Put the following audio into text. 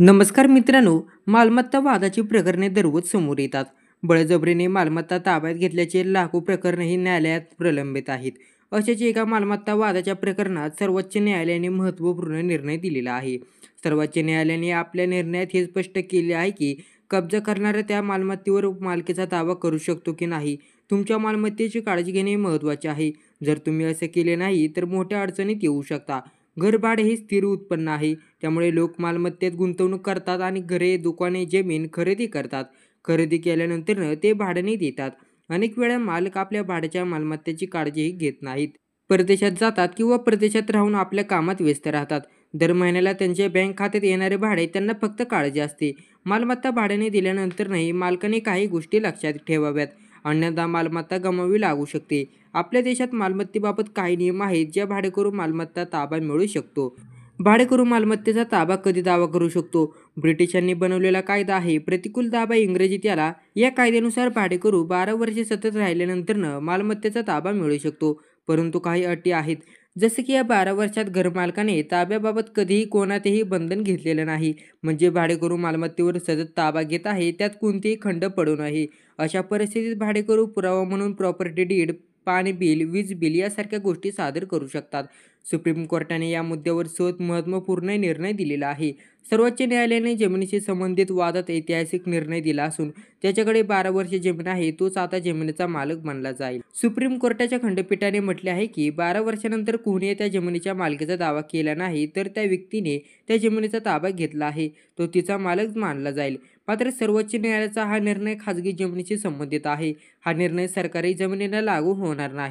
नमस्कार मित्रांनो, मालमत्ता वादाची प्रकरणे दररोज समोर येतात. बळजबरीने मालमत्ता ताब्यात घेतल्याचे लाखो प्रकरणही न्यायालयात प्रलंबित आहेत. अशाच एका मालमत्ता वादाच्या प्रकरणात सर्वोच्च न्यायालयाने महत्त्वपूर्ण निर्णय दिलेला आहे. सर्वोच्च न्यायालयाने आपल्या निर्णयात हे स्पष्ट केले आहे की कब्जा करणारा त्या मालमत्तेवर मालकीचा दावा करू शकतो की नाही. तुमच्या मालमत्तेची काळजी घेणे महत्त्वाचे आहे. जर तुम्ही असे केले नाही तर मोठ्या अडचणीत येऊ शकता. घर भाडे हे स्थिर उत्पन्न आहे. त्यामुळे लोक मालमत्तेत गुंतवणूक करतात आणि घरे, दुकाने, जमीन खरेदी करतात. खरेदी केल्यानंतर ते भाड्याने देतात. अनेक वेळा मालक आपल्या भाड्याच्या मालमत्तेची काळजीही घेत नाहीत. परदेशात जातात किंवा परदेशात राहून आपल्या कामात व्यस्त राहतात. दर महिन्याला त्यांच्या बँक खात्यात येणारे भाडे त्यांना फक्त काळजी असते. मालमत्ता भाड्याने दिल्यानंतरही मालकाने काही गोष्टी लक्षात ठेवाव्यात. अन्यथा मालमत्ता गमावी लागू शकते. आपल्या देशात मालमत्तेबाबत काही नियम आहेत ज्या भाडेकरू मालमत्ता ताबा मिळू शकतो. भाडेकरू मालमत्तेचा ताबा कधी दावा करू शकतो? ब्रिटिशांनी बनवलेला कायदा आहे प्रतिकूल ताबा इंग्रजीत याला. या कायद्यानुसार भाडेकरू 12 वर्षे सतत राहिल्यानंतर मालमत्तेचा ताबा मिळू शकतो. परंतु काही अटी आहेत. जसे की या 12 वर्षात घरमालकाने ताब्याबाबत कधीही कोणातेही बंधन घेतलेलं नाही. म्हणजे भाडेकरू मालमत्तेवर सतत ताबा घेत आहे, त्यात कोणतेही खंड पडू नये. अशा परिस्थितीत भाडेकरू पुरावा म्हणून प्रॉपर्टी डीड, पाणी बिल, वीज बिल यासारख्या गोष्टी सादर करू शकतात. सुप्रीम कोर्टाने या मुद्द्यावर महत्त्वपूर्ण निर्णय दिलेला आहे. सर्वोच्च न्यायालयाने जमिनीशी संबंधित वादात ऐतिहासिक निर्णय दिला असून ज्याच्याकडे 12 वर्षे जमीन आहे तोच आता जमिनीचा मालक मानला जाईल. सुप्रीम कोर्टाच्या खंडपीठाने म्हटले आहे की 12 वर्षानंतर कोणी त्या जमिनीच्या मालकीचा दावा केला नाही तर त्या व्यक्तीने त्या जमिनीचा ताबा घेतला आहे, तो तिचा मालक मानला जाईल. मात्र सर्वोच्च न्यायालयाचा हा निर्णय खाजगी जमिनीशी संबंधित आहे. हा निर्णय सरकारी जमिनीला लागू होणार नाही.